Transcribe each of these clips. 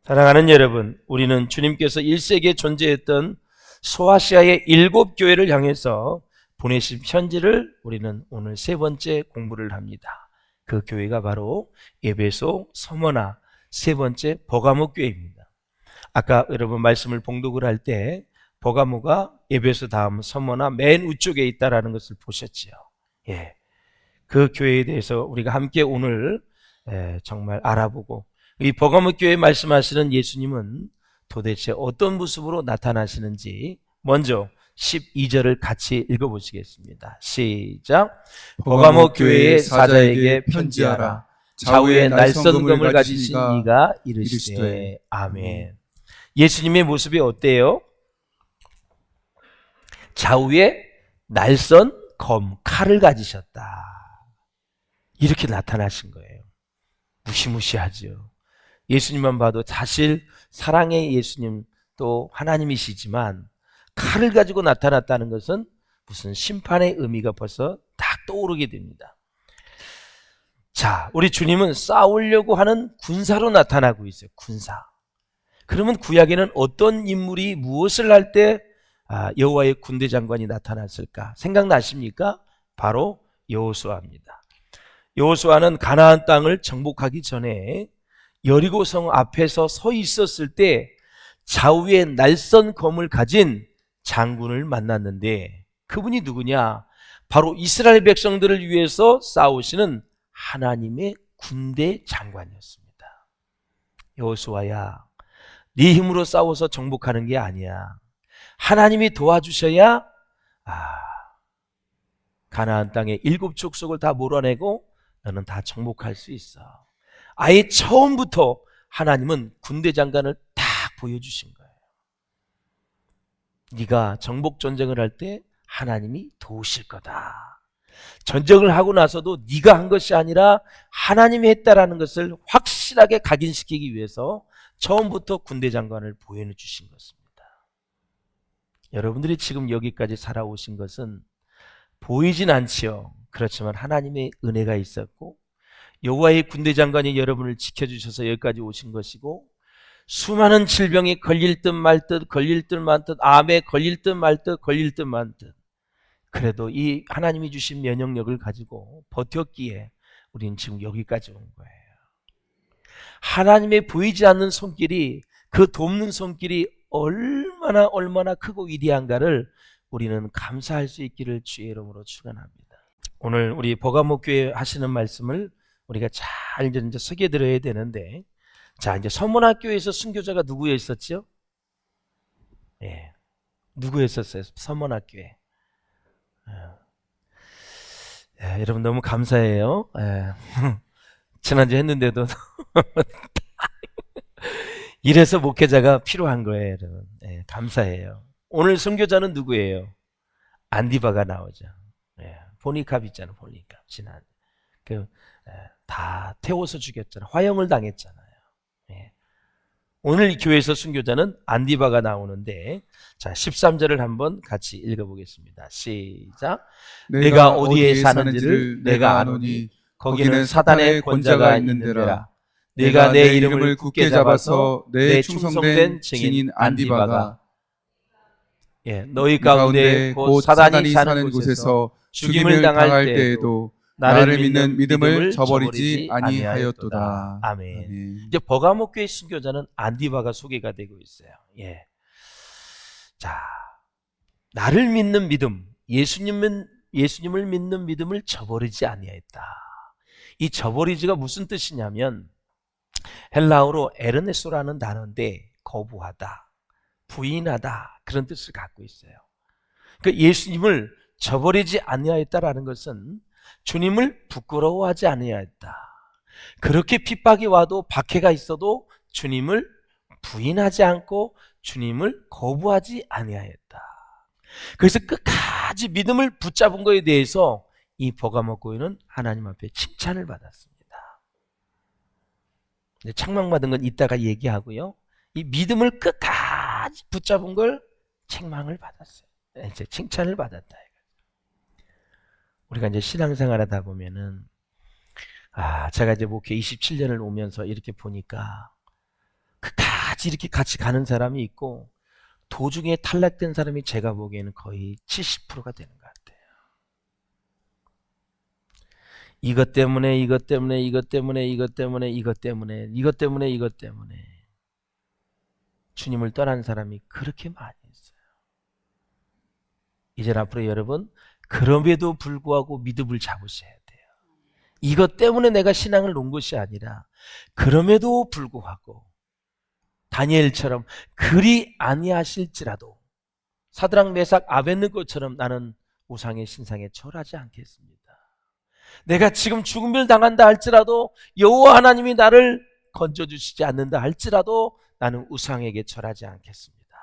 사랑하는 여러분, 우리는 주님께서 1세기에 존재했던 소아시아의 7교회를 향해서 보내신 편지를 우리는 오늘 세 번째 공부를 합니다. 그 교회가 바로 에베소, 서머나, 세 번째 버가모 교회입니다. 아까 여러분 말씀을 봉독을 할 때 버가모가 에베소 다음 서머나 맨 우쪽에 있다라는 것을 보셨지요. 예, 그 교회에 대해서 우리가 함께 오늘 정말 알아보고, 이 버가모 교회에 말씀하시는 예수님은 도대체 어떤 모습으로 나타나시는지 먼저 12절을 같이 읽어보시겠습니다. 시작. 버가모 교회의 사자에게 편지하라. 좌우에 날선검을 가지신 이가 이르시되. 아멘. 예수님의 모습이 어때요? 좌우에 날선검, 칼을 가지셨다. 이렇게 나타나신 거예요. 무시무시하죠. 예수님만 봐도 사실 사랑의 예수님 또 하나님이시지만 칼을 가지고 나타났다는 것은 무슨 심판의 의미가 벌써 딱 떠오르게 됩니다. 자, 우리 주님은 싸우려고 하는 군사로 나타나고 있어요. 군사. 그러면 구약에는 어떤 인물이 무엇을 할 때 여호와의 군대 장관이 나타났을까? 생각나십니까? 바로 여호수아입니다. 여호수아는 가나안 땅을 정복하기 전에 여리고성 앞에서 서 있었을 때 좌우에 날선검을 가진 장군을 만났는데, 그분이 누구냐? 바로 이스라엘 백성들을 위해서 싸우시는 하나님의 군대 장관이었습니다. 여호수아야, 네 힘으로 싸워서 정복하는 게 아니야. 하나님이 도와주셔야 가나안 땅의 7족속을 다 몰아내고 너는 다 정복할 수 있어. 아예 처음부터 하나님은 군대 장관을 딱 보여주신 거예요. 네가 정복 전쟁을 할 때 하나님이 도우실 거다. 전쟁을 하고 나서도 네가 한 것이 아니라 하나님이 했다라는 것을 확실하게 각인시키기 위해서 처음부터 군대 장관을 보여주신 것입니다. 여러분들이 지금 여기까지 살아오신 것은 보이진 않지요. 그렇지만 하나님의 은혜가 있었고 여호와의 군대 장관이 여러분을 지켜주셔서 여기까지 오신 것이고, 수많은 질병이 걸릴 듯 말 듯, 걸릴 듯 말 듯, 암에 걸릴 듯 말 듯, 걸릴 듯 말 듯, 그래도 이 하나님이 주신 면역력을 가지고 버텼기에 우리는 지금 여기까지 온 거예요. 하나님의 보이지 않는 손길이, 그 돕는 손길이 얼마나 크고 위대한가를 우리는 감사할 수 있기를 주의 이름으로 축원합니다. 오늘 우리 버가모 교회 하시는 말씀을 우리가 잘 이제 새겨 들어야 되는데, 자, 이제 서문학교에서 순교자가 누구였었죠? 예, 누구였었어요? 서문학교에. 예, 여러분 너무 감사해요. 예. 지난주 했는데도 이래서 목회자가 필요한 거예요, 여러분. 예, 감사해요. 오늘 순교자는 누구예요? 안디바가 나오죠. 예, 보니캅 있잖아요, 보니캅. 지난 다 태워서 죽였잖아요. 화형을 당했잖아요. 예. 오늘 이 교회에서 순교자는 안디바가 나오는데, 자, 13절을 한번 같이 읽어보겠습니다. 시작. 내가 어디에 사는지를 내가 아노니 거기는 사단의 권자가 있는 데라. 내가 내 이름을 굳게 잡아서 내 충성된 증인 안디바가 너희 가운데 곧 사단이 사는 곳에서 죽임을 당할 때에도 나를 믿는 믿음을 저버리지 아니하였도다. 아멘. 아멘. 이제 버가모 교회 순교자는 안디바가 소개가 되고 있어요. 예. 자, 나를 믿는 믿음, 예수님을 믿는 믿음을 저버리지 아니하였다. 이 저버리지가 무슨 뜻이냐면 헬라어로 에르네소라는 단어인데 거부하다, 부인하다, 그런 뜻을 갖고 있어요. 그러니까 예수님을 저버리지 아니하였다라는 것은 주님을 부끄러워하지 아니하였다. 그렇게 핍박이 와도 박해가 있어도 주님을 부인하지 않고 주님을 거부하지 아니하였다. 그래서 끝까지 믿음을 붙잡은 것에 대해서 이 버가모 교회는 하나님 앞에 칭찬을 받았습니다. 책망받은 건 이따가 얘기하고요. 이 믿음을 끝까지 붙잡은 걸 책망을 받았어요. 이제 칭찬을 받았다. 우리가 이제 신앙생활 하다 보면은, 제가 이제 목회 27년을 오면서 이렇게 보니까 끝까지 이렇게 같이 가는 사람이 있고 도중에 탈락된 사람이 제가 보기에는 거의 70%가 되는 것 같아요. 이것 때문에 이것 때문에 이것 때문에 이것 때문에 이것 때문에 이것 때문에 이것 때문에 주님을 떠난 사람이 그렇게 많이 있어요. 이제 앞으로 여러분 그럼에도 불구하고 믿음을 잡으셔야 돼요. 이것 때문에 내가 신앙을 놓은 것이 아니라 그럼에도 불구하고 다니엘처럼 그리 아니하실지라도 사드락 메삭 아벳느고처럼 나는 우상의 신상에 절하지 않겠습니다. 내가 지금 죽음을 당한다 할지라도 여호와 하나님이 나를 건져주시지 않는다 할지라도 나는 우상에게 절하지 않겠습니다.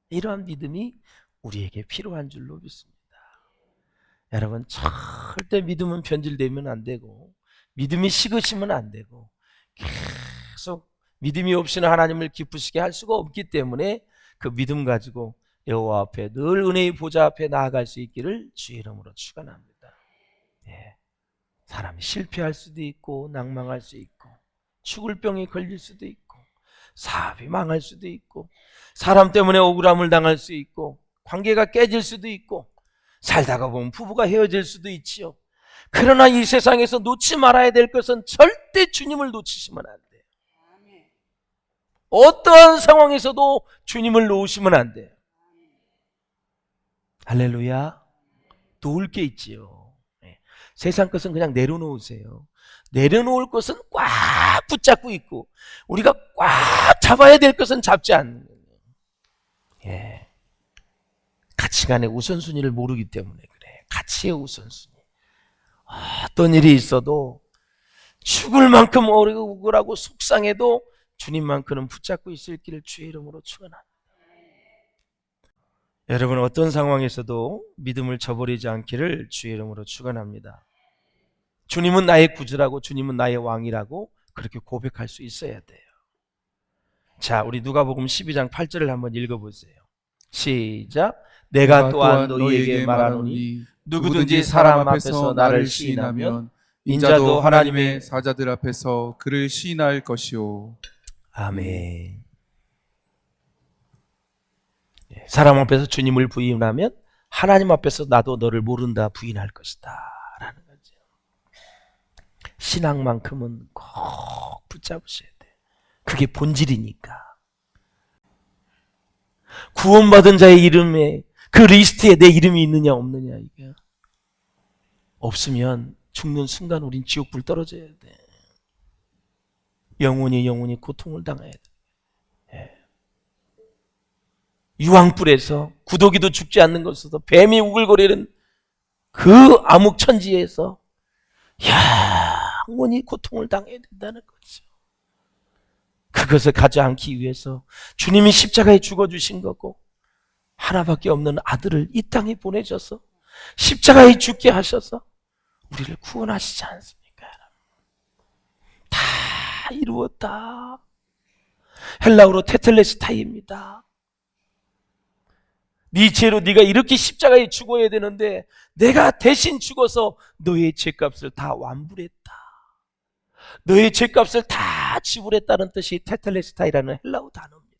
이러한 믿음이 우리에게 필요한 줄로 믿습니다. 여러분 절대 믿음은 변질되면 안 되고 믿음이 식으시면 안 되고 계속 믿음이 없이는 하나님을 기쁘시게 할 수가 없기 때문에 그 믿음 가지고 여호와 앞에 늘 은혜의 보좌 앞에 나아갈 수 있기를 주의 이름으로 축원합니다. 예. 사람이 실패할 수도 있고 낭망할 수 있고 죽을 병에 걸릴 수도 있고 사업이 망할 수도 있고 사람 때문에 억울함을 당할 수 있고 관계가 깨질 수도 있고 살다가 보면 부부가 헤어질 수도 있지요. 그러나 이 세상에서 놓지 말아야 될 것은 절대 주님을 놓치시면 안 돼요. 어떠한 상황에서도 주님을 놓으시면 안 돼요. 할렐루야. 놓을 게 있지요. 세상 것은 그냥 내려놓으세요. 내려놓을 것은 꽉 붙잡고 있고 우리가 꽉 잡아야 될 것은 잡지 않는 거예요. 예. 가치관의 우선순위를 모르기 때문에 그래. 가치의 우선순위. 어떤 일이 있어도 죽을 만큼 억울하고 속상해도 주님만큼은 붙잡고 있을 길을 주의 이름으로 축원합니다. 여러분 어떤 상황에서도 믿음을 저버리지 않기를 주의 이름으로 축원합니다. 주님은 나의 구주라고 주님은 나의 왕이라고 그렇게 고백할 수 있어야 돼요. 자, 우리 누가복음 12장 8절을 한번 읽어보세요. 시작. 내가 또한 너희에게 말하노니 누구든지 사람 앞에서 나를 시인하면 인자도 하나님의 사자들 앞에서 그를 시인할 것이요. 아멘. 사람 앞에서 주님을 부인하면 하나님 앞에서 나도 너를 모른다 부인할 것이다 라는 거죠. 신앙만큼은 꼭 붙잡으셔야 돼요. 그게 본질이니까. 구원받은 자의 이름에 그 리스트에 내 이름이 있느냐 없느냐 이게 없으면 죽는 순간 우린 지옥불 떨어져야 돼. 영원히 고통을 당해야 돼. 예. 유황불에서 구더기도 죽지 않는 것에서 뱀이 우글거리는 그 암흑천지에서 영원히 고통을 당해야 된다는 거죠. 그것을 가지 않기 위해서 주님이 십자가에 죽어주신 거고 하나밖에 없는 아들을 이 땅에 보내셔서 십자가에 죽게 하셔서 우리를 구원하시지 않습니까? 다 이루었다. 헬라어로 테텔레스타이입니다. 네 죄로 네가 이렇게 십자가에 죽어야 되는데 내가 대신 죽어서 너의 죄값을 다 완불했다. 너의 죄값을 다 지불했다는 뜻이 테텔레스타이라는 헬라어 단어입니다.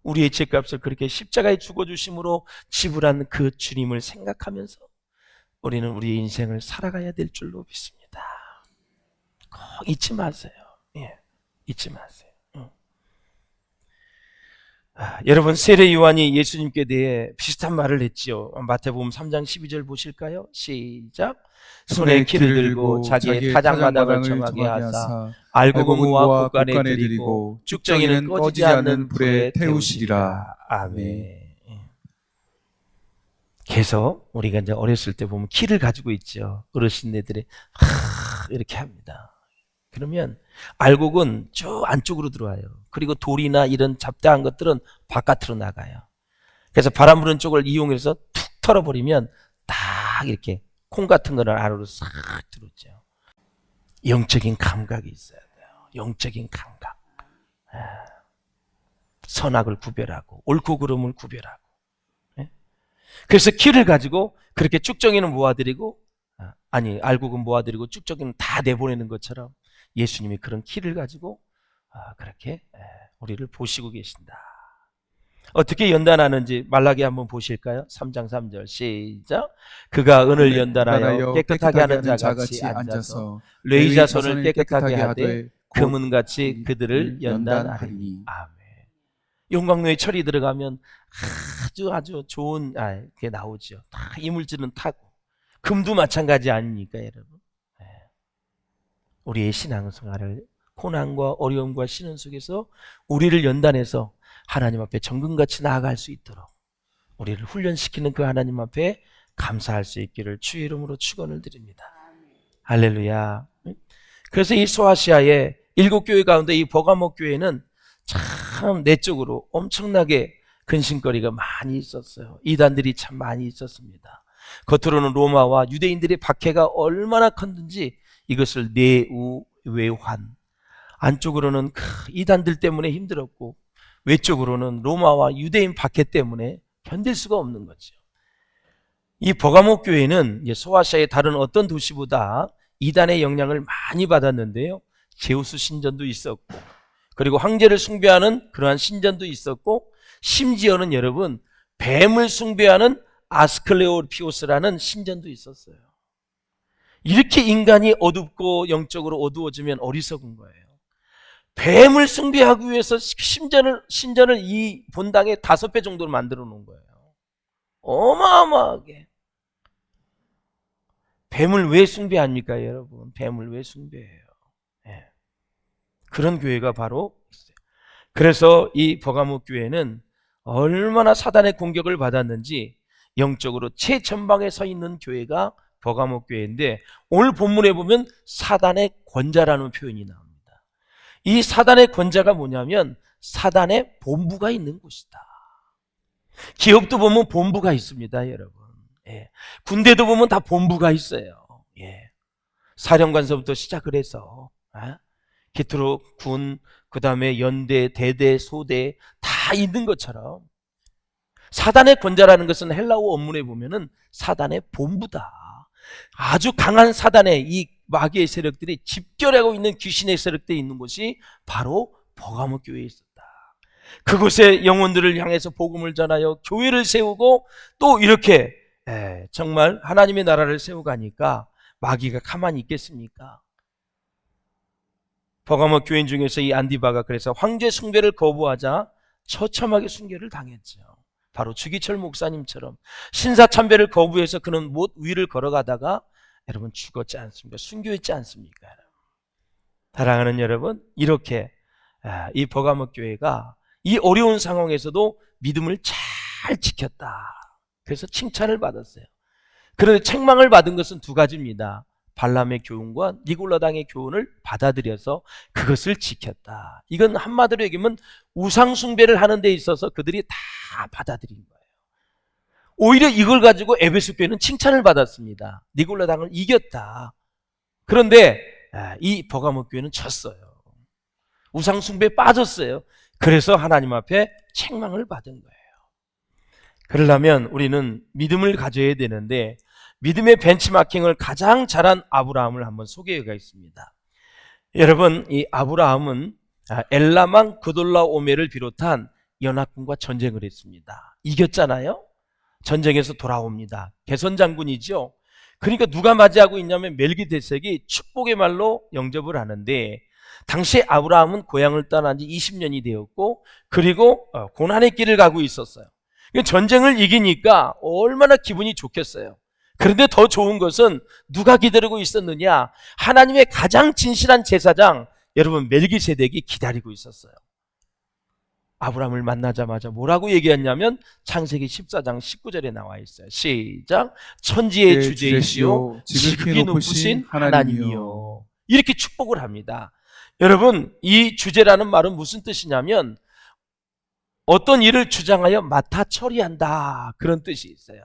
우리의 죄값을 그렇게 십자가에 죽어주심으로 지불한 그 주님을 생각하면서 우리는 우리의 인생을 살아가야 될 줄로 믿습니다. 꼭 잊지 마세요. 예, 잊지 마세요. 여러분 세례 요한이 예수님께 대해 비슷한 말을 했지요. 마태복음 3장 12절 보실까요? 시작. 손에 키를 들고 자기의 타작마당을 정하게 하사 알곡은 곳간에 들이고 쭉정이는 꺼지지 않는 불에 태우시리라. 아멘. 그래서 우리가 이제 어렸을 때 보면 키를 가지고 있죠. 어르신네들이 이렇게 합니다. 그러면 알곡은 쭉 안쪽으로 들어와요. 그리고 돌이나 이런 잡다한 것들은 바깥으로 나가요. 그래서 바람 부는 쪽을 이용해서 툭 털어버리면 딱 이렇게 콩 같은 거를 안으로 싹 들어오죠. 영적인 감각이 있어야 돼요. 영적인 감각. 선악을 구별하고 옳고 그름을 구별하고. 그래서 키를 가지고 그렇게 쭉정이는 모아드리고 알곡은 모아드리고 쭉정이는 다 내보내는 것처럼 예수님이 그런 키를 가지고 그렇게 우리를 보시고 계신다. 어떻게 연단하는지 말라기 한번 보실까요? 3장 3절 시작. 그가 은을 연단하여 깨끗하게 하는 자같이 앉아서 레위 자손을 깨끗하게 하되 금은같이 그들을 연단하리니. 아멘. 용광로에 철이 들어가면 아주 좋은 게 나오죠. 다 이물질은 타고. 금도 마찬가지 아닙니까, 여러분? 우리의 신앙생활을 고난과 어려움과 시련 속에서 우리를 연단해서 하나님 앞에 정금같이 나아갈 수 있도록 우리를 훈련시키는 그 하나님 앞에 감사할 수 있기를 주의 이름으로 축원을 드립니다. 할렐루야. 그래서 이 소아시아의 7교회 가운데 이 버가모 교회는 참 내적으로 엄청나게 근심거리가 많이 있었어요. 이단들이 참 많이 있었습니다. 겉으로는 로마와 유대인들의 박해가 얼마나 컸는지 이것을 내우 외환, 안쪽으로는 이단들 때문에 힘들었고 외적으로는 로마와 유대인 박해 때문에 견딜 수가 없는 거죠. 이 버가모 교회는 소아시아의 다른 어떤 도시보다 이단의 영향을 많이 받았는데요. 제우스 신전도 있었고, 그리고 황제를 숭배하는 그러한 신전도 있었고, 심지어는 여러분 뱀을 숭배하는 아스클레오피오스라는 신전도 있었어요. 이렇게 인간이 어둡고 영적으로 어두워지면 어리석은 거예요. 뱀을 숭배하기 위해서 신전을 이 본당의 5배 정도로 만들어 놓은 거예요. 어마어마하게. 뱀을 왜 숭배합니까, 여러분? 뱀을 왜 숭배해요? 그런 교회가 바로 있어요. 그래서 이 버가모 교회는 얼마나 사단의 공격을 받았는지 영적으로 최전방에 서 있는 교회가 버가모 교회인데, 오늘 본문에 보면 사단의 권자라는 표현이 나옵니다. 이 사단의 권자가 뭐냐면 사단의 본부가 있는 곳이다. 기업도 보면 본부가 있습니다, 여러분. 군대도 보면 다 본부가 있어요. 사령관서부터 시작을 해서 기트로 군, 그 다음에 연대, 대대, 소대 다 있는 것처럼 사단의 권자라는 것은 헬라어 원문에 보면은 사단의 본부다. 아주 강한 사단의 이 마귀의 세력들이 집결하고 있는 귀신의 세력들이 있는 곳이 바로 버가모 교회에 있었다. 그곳에 영혼들을 향해서 복음을 전하여 교회를 세우고 또 이렇게 정말 하나님의 나라를 세워가니까 마귀가 가만히 있겠습니까? 버가모 교인 중에서 이 안디바가 그래서 황제 숭배를 거부하자 처참하게 순교를 당했죠. 바로 주기철 목사님처럼 신사참배를 거부해서 그는 못 위를 걸어가다가 여러분 죽었지 않습니까? 순교했지 않습니까? 사랑하는 여러분, 이렇게 이 버가모 교회가 이 어려운 상황에서도 믿음을 잘 지켰다. 그래서 칭찬을 받았어요. 그런데 책망을 받은 것은 2가지입니다. 발람의 교훈과 니골라당의 교훈을 받아들여서 그것을 지켰다. 이건 한마디로 얘기하면 우상 숭배를 하는 데 있어서 그들이 다 받아들인 거예요. 오히려 이걸 가지고 에베소 교회는 칭찬을 받았습니다. 니골라당을 이겼다. 그런데 이 버가모 교회는 졌어요. 우상 숭배에 빠졌어요. 그래서 하나님 앞에 책망을 받은 거예요. 그러려면 우리는 믿음을 가져야 되는데 믿음의 벤치마킹을 가장 잘한 아브라함을 한번 소개해가겠습니다. 여러분, 이 아브라함은 엘라망 그돌라오메를 비롯한 연합군과 전쟁을 했습니다. 이겼잖아요. 전쟁에서 돌아옵니다. 개선 장군이죠. 그러니까 누가 맞이하고 있냐면 멜기데색이 축복의 말로 영접을 하는데, 당시 아브라함은 고향을 떠난 지 20년이 되었고 그리고 고난의 길을 가고 있었어요. 전쟁을 이기니까 얼마나 기분이 좋겠어요. 그런데 더 좋은 것은 누가 기다리고 있었느냐? 하나님의 가장 진실한 제사장 여러분 멜기세덱이 기다리고 있었어요. 아브라함을 만나자마자 뭐라고 얘기했냐면 창세기 14장 19절에 나와 있어요. 시작. 천지의 주제이시오 지극히 높으신 하나님이요. 이렇게 축복을 합니다. 여러분, 이 주제라는 말은 무슨 뜻이냐면 어떤 일을 주장하여 맡아 처리한다, 그런 뜻이 있어요.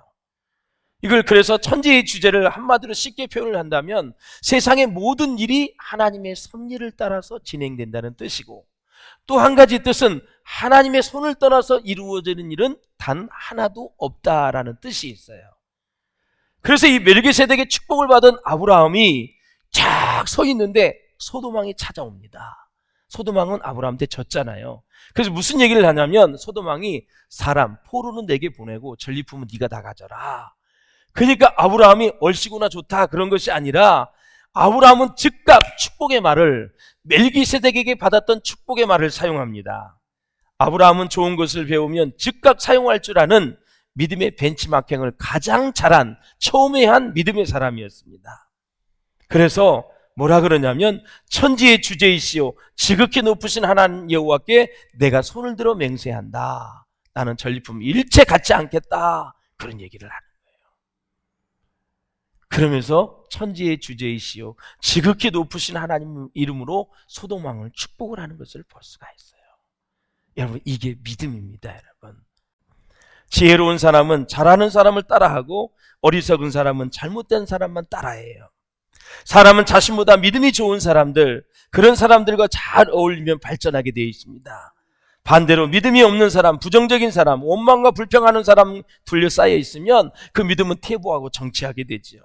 이걸 그래서 천지의 주제를 한마디로 쉽게 표현을 한다면 세상의 모든 일이 하나님의 섭리를 따라서 진행된다는 뜻이고, 또 한 가지 뜻은 하나님의 손을 떠나서 이루어지는 일은 단 하나도 없다라는 뜻이 있어요. 그래서 이 멜기세덱의 축복을 받은 아브라함이 쫙 서 있는데 소도망이 찾아옵니다. 소돔왕은 아브라함한테 졌잖아요. 그래서 무슨 얘기를 하냐면 소돔왕이 사람 포로는 내게 보내고 전리품은 네가 다 가져라. 그러니까 아브라함이 얼씨구나 좋다 그런 것이 아니라 아브라함은 즉각 축복의 말을 멜기세덱에게 받았던 축복의 말을 사용합니다. 아브라함은 좋은 것을 배우면 즉각 사용할 줄 아는 믿음의 벤치마킹을 가장 잘한 처음에 한 믿음의 사람이었습니다. 그래서 뭐라 그러냐면 천지의 주제이시오 지극히 높으신 하나님 여호와께 내가 손을 들어 맹세한다. 나는 전리품 일체 갖지 않겠다. 그런 얘기를 하는 거예요. 그러면서 천지의 주제이시오 지극히 높으신 하나님 이름으로 소돔왕을 축복을 하는 것을 볼 수가 있어요. 여러분 이게 믿음입니다. 여러분 지혜로운 사람은 잘하는 사람을 따라하고 어리석은 사람은 잘못된 사람만 따라해요. 사람은 자신보다 믿음이 좋은 사람들 그런 사람들과 잘 어울리면 발전하게 되어 있습니다. 반대로 믿음이 없는 사람 부정적인 사람 원망과 불평하는 사람 둘러싸여 있으면 그 믿음은 퇴보하고 정치하게 되지요.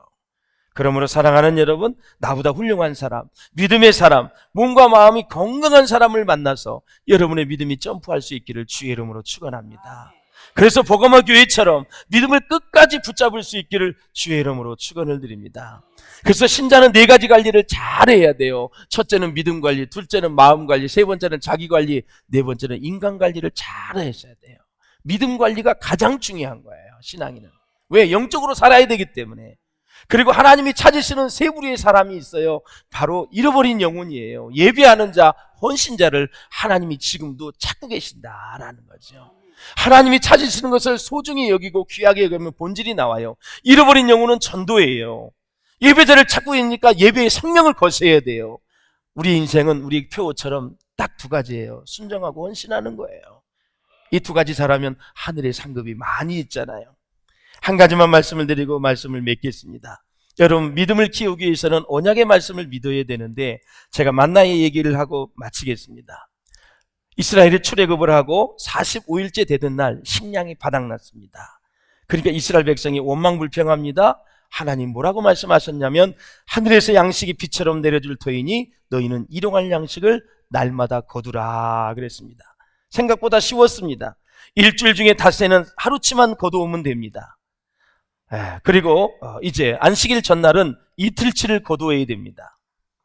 그러므로 사랑하는 여러분 나보다 훌륭한 사람 믿음의 사람 몸과 마음이 건강한 사람을 만나서 여러분의 믿음이 점프할 수 있기를 주의 이름으로 축원합니다. 그래서 버가모 교회처럼 믿음을 끝까지 붙잡을 수 있기를 주의 이름으로 축원을 드립니다. 그래서 신자는 4가지 관리를 잘해야 돼요. 첫째는 믿음 관리, 둘째는 마음 관리, 세 번째는 자기 관리, 네 번째는 인간 관리를 잘 하셔야 돼요. 믿음 관리가 가장 중요한 거예요. 신앙인은. 왜? 영적으로 살아야 되기 때문에. 그리고 하나님이 찾으시는 세 부류의 사람이 있어요. 바로 잃어버린 영혼이에요. 예배하는 자, 헌신자를 하나님이 지금도 찾고 계신다라는 거죠. 하나님이 찾으시는 것을 소중히 여기고 귀하게 여기면 본질이 나와요. 잃어버린 영혼은 전도예요. 예배자를 찾고 있으니까 예배의 생명을 거셔야 돼요. 우리 인생은 우리 표처럼 딱 2가지예요. 순종하고 헌신하는 거예요. 이 2가지 잘하면 하늘의 상급이 많이 있잖아요. 한 가지만 말씀을 드리고 말씀을 맺겠습니다. 여러분 믿음을 키우기 위해서는 언약의 말씀을 믿어야 되는데 제가 만나의 얘기를 하고 마치겠습니다. 이스라엘이 출애굽을 하고 45일째 되던 날 식량이 바닥났습니다. 그러니까 이스라엘 백성이 원망불평합니다. 하나님 뭐라고 말씀하셨냐면 하늘에서 양식이 비처럼 내려줄 터이니 너희는 일용할 양식을 날마다 거두라 그랬습니다. 생각보다 쉬웠습니다. 일주일 중에 닷새는 하루치만 거두오면 됩니다. 그리고 이제 안식일 전날은 이틀치를 거두어야 됩니다.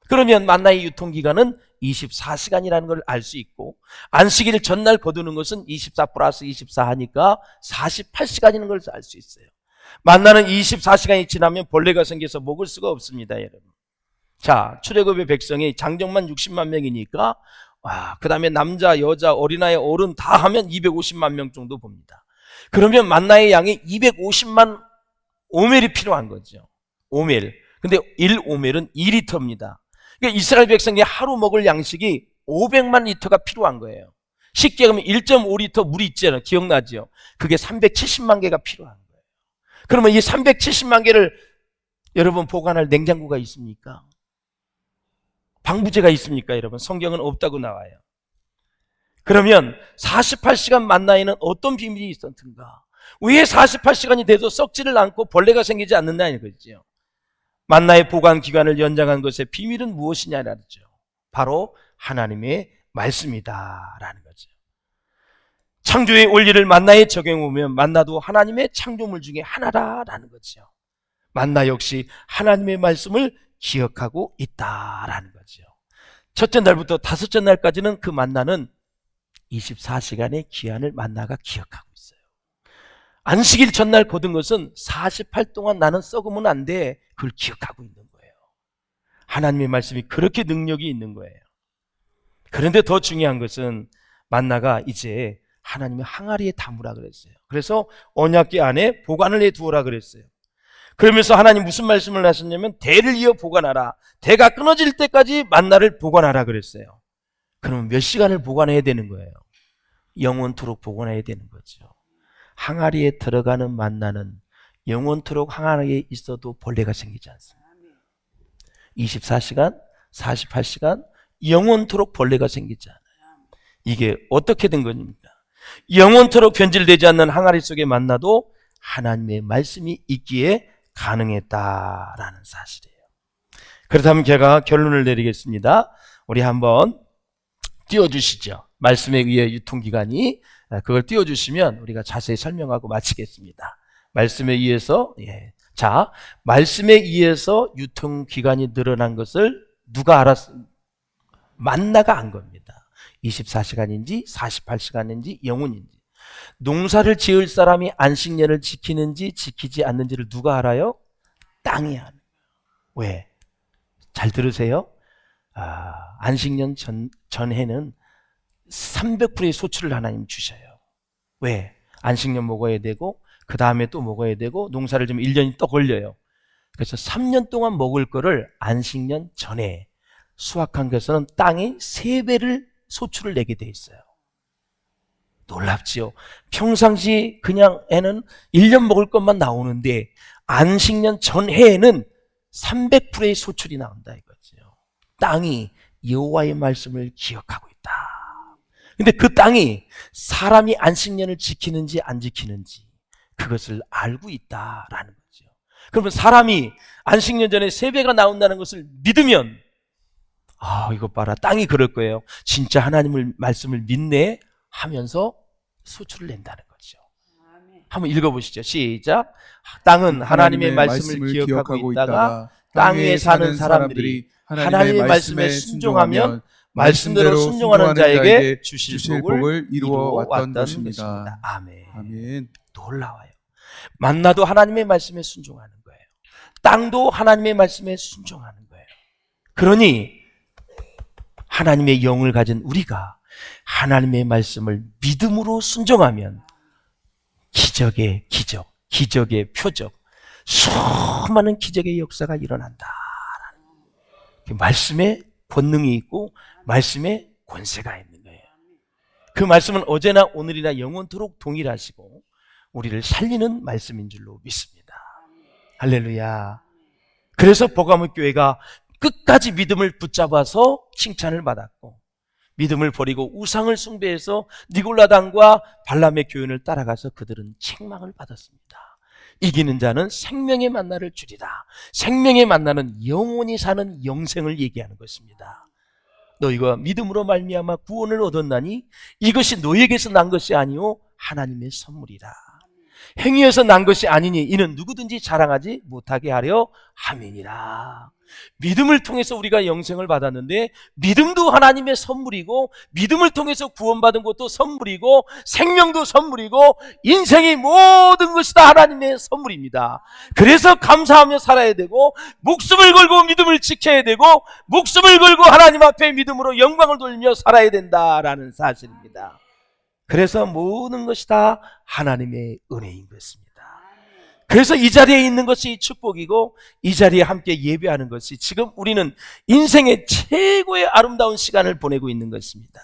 그러면 만나의 유통기간은 24시간이라는 걸 알 수 있고 안식일 전날 거두는 것은 24 플러스 24 하니까 48시간이라는 걸 알 수 있어요. 만나는 24시간이 지나면 벌레가 생겨서 먹을 수가 없습니다. 여러분. 자, 출애굽의 백성이 장정만 60만 명이니까 그 다음에 남자, 여자, 어린아이, 어른 다 하면 250만 명 정도 봅니다. 그러면 만나의 양이 250만 오멜이 필요한 거죠. 오멜. 근데 1오멜은 2리터입니다. 그러니까 이스라엘 백성이 하루 먹을 양식이 500만 리터가 필요한 거예요. 쉽게 하면 1.5리터 물이 있잖아요. 기억나죠? 그게 370만 개가 필요한 거예요. 그러면 이 370만 개를 여러분 보관할 냉장고가 있습니까? 방부제가 있습니까? 여러분 성경은 없다고 나와요. 그러면 48시간 만나에는 어떤 비밀이 있었던가? 왜 48시간이 돼도 썩지를 않고 벌레가 생기지 않는다는 거죠. 만나의 보관 기간을 연장한 것의 비밀은 무엇이냐라죠. 바로 하나님의 말씀이다라는 거죠. 창조의 원리를 만나에 적용하면 만나도 하나님의 창조물 중에 하나라는 거죠. 만나 역시 하나님의 말씀을 기억하고 있다라는 거죠. 첫째 날부터 5째 날까지는 그 만나는 24시간의 기한을 만나가 기억하고 있어요. 안식일 전날 거둔 것은 48 동안 나는 썩으면 안 돼. 그걸 기억하고 있는 거예요. 하나님의 말씀이 그렇게 능력이 있는 거예요. 그런데 더 중요한 것은 만나가 이제 하나님의 항아리에 담으라 그랬어요. 그래서 언약궤 안에 보관을 해 두어라 그랬어요. 그러면서 하나님 무슨 말씀을 하셨냐면 대를 이어 보관하라. 대가 끊어질 때까지 만나를 보관하라 그랬어요. 그러면 몇 시간을 보관해야 되는 거예요? 영원토록 보관해야 되는 거죠. 항아리에 들어가는 만나는 영원토록 항아리에 있어도 벌레가 생기지 않습니다. 24시간, 48시간 영원토록 벌레가 생기지 않아요. 이게 어떻게 된 겁니까? 영원토록 변질되지 않는 항아리 속에 만나도 하나님의 말씀이 있기에 가능했다라는 사실이에요. 그렇다면 제가 결론을 내리겠습니다. 우리 한번 띄워주시죠. 말씀에 의해 유통기간이 그걸 띄워주시면 우리가 자세히 설명하고 마치겠습니다. 말씀에 의해서 자, 말씀에 의해서 유통기간이 늘어난 것을 누가 만나가 안 겁니다. 24시간인지 48시간인지 영혼인지. 농사를 지을 사람이 안식년을 지키는지 지키지 않는지를 누가 알아요? 땅이 아는 거예요. 왜? 잘 들으세요. 안식년 전해는 300%의 소출을 하나님 주셔요. 왜? 안식년 먹어야 되고 그 다음에 또 먹어야 되고 농사를 좀 1년이 또 걸려요. 그래서 3년 동안 먹을 거를 안식년 전에 수확한 것은 땅이 3배를 소출을 내게 돼 있어요. 놀랍지요. 평상시 그냥 애는 1년 먹을 것만 나오는데 안식년 전해에는 300%의 소출이 나온다 이거죠. 땅이 여호와의 말씀을 기억하고 있다. 근데 그 땅이 사람이 안식년을 지키는지 안 지키는지 그것을 알고 있다라는 거죠. 그러면 사람이 안식년 전에 3배가 나온다는 것을 믿으면 이거 봐라, 땅이 그럴 거예요. 진짜 하나님을 말씀을 믿네 하면서 소출을 낸다는 거죠. 한번 읽어보시죠. 시작. 땅은 하나님의 말씀을 기억하고 있다가 땅 위에 사는 사람들이 하나님의 말씀에 순종하면 말씀대로 순종하는 자에게 주실 복을 이루어 왔던 것입니다. 아멘. 아멘. 놀라워요. 만나도 하나님의 말씀에 순종하는 거예요. 땅도 하나님의 말씀에 순종하는 거예요. 그러니 하나님의 영을 가진 우리가 하나님의 말씀을 믿음으로 순종하면 기적의 기적, 기적의 표적, 수많은 기적의 역사가 일어난다. 말씀에 권능이 있고 말씀에 권세가 있는 거예요. 그 말씀은 어제나 오늘이나 영원토록 동일하시고 우리를 살리는 말씀인 줄로 믿습니다. 할렐루야. 그래서 버가모 교회가 끝까지 믿음을 붙잡아서 칭찬을 받았고 믿음을 버리고 우상을 숭배해서 니골라당과 발람의 교훈을 따라가서 그들은 책망을 받았습니다. 이기는 자는 생명의 만나를 주리라. 생명의 만나는 영원히 사는 영생을 얘기하는 것입니다. 너희가 믿음으로 말미암아 구원을 얻었나니 이것이 너희에게서 난 것이 아니오 하나님의 선물이라. 행위에서 난 것이 아니니 이는 누구든지 자랑하지 못하게 하려 함이니라. 믿음을 통해서 우리가 영생을 받았는데 믿음도 하나님의 선물이고 믿음을 통해서 구원받은 것도 선물이고 생명도 선물이고 인생의 모든 것이 다 하나님의 선물입니다. 그래서 감사하며 살아야 되고 목숨을 걸고 믿음을 지켜야 되고 목숨을 걸고 하나님 앞에 믿음으로 영광을 돌리며 살아야 된다라는 사실입니다. 그래서 모든 것이 다 하나님의 은혜인 것입니다. 그래서 이 자리에 있는 것이 축복이고 이 자리에 함께 예배하는 것이 지금 우리는 인생의 최고의 아름다운 시간을 보내고 있는 것입니다.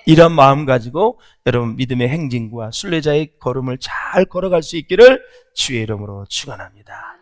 이런 마음 가지고 여러분 믿음의 행진과 순례자의 걸음을 잘 걸어갈 수 있기를 주의 이름으로 축원합니다.